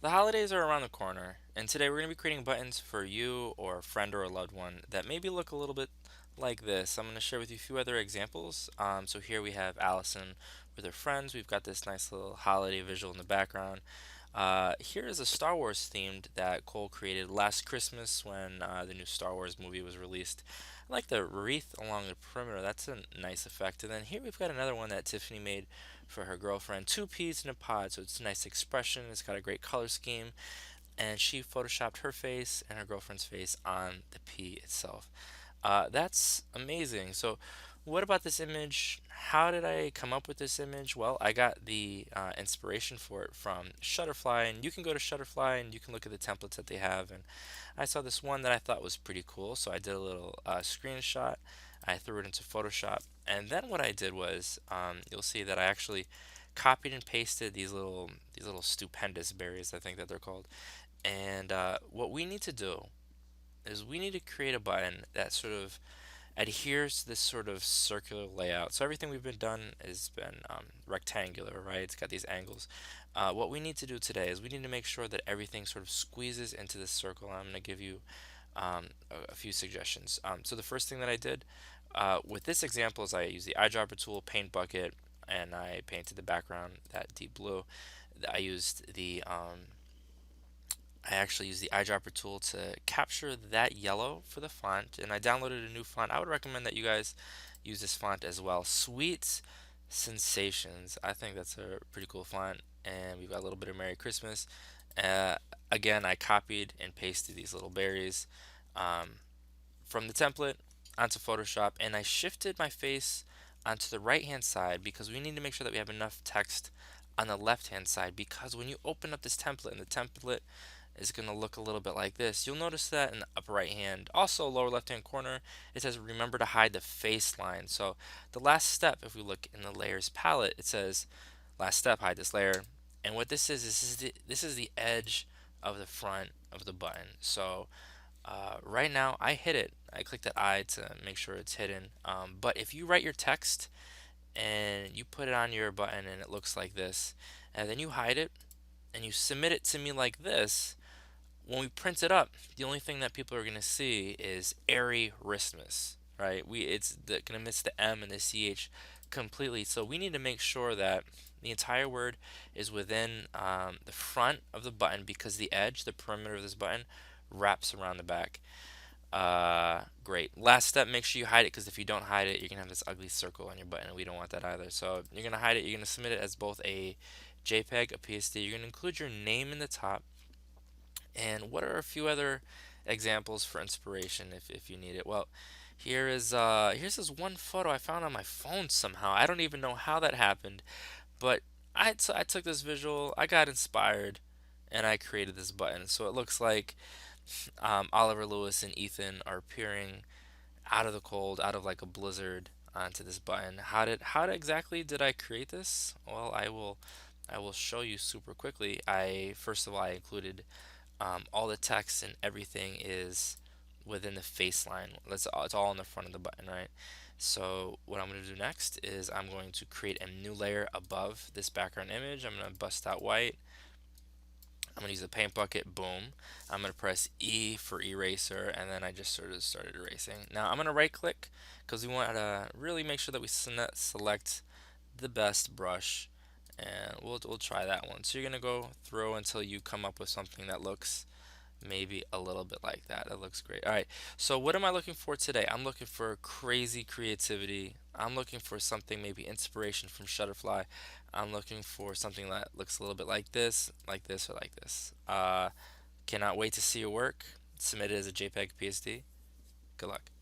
The holidays are around the corner, and today we're going to be creating buttons for you or a friend or a loved one that maybe look a little bit like this. I'm going to share with you a few other examples. So here we have Allison with her friends. We've got this nice little holiday visual in the background. Here is a Star Wars themed that Cole created last Christmas when the new Star Wars movie was released. I like the wreath along the perimeter. That's a nice effect. And then here we've got another one that Tiffany made for her girlfriend. Two peas in a pod, so it's a nice expression. It's got a great color scheme, and she photoshopped her face and her girlfriend's face on the pea itself. That's amazing. So, what about this image? How did I come up with this image? Well, I got the inspiration for it from Shutterfly, and you can go to Shutterfly and you can look at the templates that they have. And I saw this one that I thought was pretty cool, so I did a little screenshot. I threw it into Photoshop, and then what I did was, you'll see that I actually copied and pasted these little stupendous berries, I think that they're called. And what we need to do is we need to create a button that sort of adheres to this sort of circular layout. So everything we've been done has been rectangular, right? It's got these angles. What we need to do today is we need to make sure that everything sort of squeezes into this circle. I'm going to give you a few suggestions. So the first thing that I did with this example is I used the eyedropper tool, paint bucket, and I painted the background that deep blue. I used the I actually used the eyedropper tool to capture that yellow for the font, and I downloaded a new font. I would recommend that you guys use this font as well. Sweet Sensations. I think that's a pretty cool font, and we've got a little bit of Merry Christmas. Uh, Again, I copied and pasted these little berries um, from the template onto Photoshop, and I shifted my face onto the right hand side because we need to make sure that we have enough text on the left hand side, because when you open up this template and the template is going to look a little bit like this. You'll notice that in the upper right hand, also lower left hand corner, it says remember to hide the face line. So the last step, if we look in the layers palette, it says last step, hide this layer. And what this is, this is the edge of the front of the button. So right now I hid it. I click that I to make sure it's hidden. But if you write your text and you put it on your button and it looks like this, and then you hide it and you submit it to me like this, when we print it up, the only thing that people are going to see is airy Christmas, right? It's going to miss the M and the CH completely. So we need to make sure that the entire word is within the front of the button, because the edge, the perimeter of this button, wraps around the back. Great. Last step, make sure you hide it, because if you don't hide it, you're going to have this ugly circle on your button, and we don't want that either. So you're going to hide it. You're going to submit it as both a JPEG, a PSD. You're going to include your name in the top. And what are a few other examples for inspiration if you need it? Well, here's this one photo I found on my phone somehow. I don't even know how that happened, but I took this visual, I got inspired, and I created this button. So it looks like Oliver Lewis and Ethan are peering out of the cold, out of like a blizzard, onto this button. How exactly did I create this? Well, I will show you super quickly. I first of all I included all the text and everything is within the face line. It's all on the front of the button, right? So what I'm going to do next is I'm going to create a new layer above this background image. I'm going to bust out white. I'm going to use the paint bucket, boom. I'm going to press E for eraser, and then I just sort of started erasing. Now I'm going to right click because we want to really make sure that we select the best brush, and we'll try that one. So you're going to go through until you come up with something that looks maybe a little bit like that. That looks great. All right. So what am I looking for today? I'm looking for crazy creativity. I'm looking for something, maybe inspiration from Shutterfly. I'm looking for something that looks a little bit like this, or like this. Cannot wait to see your work. Submit it as a JPEG PSD. Good luck.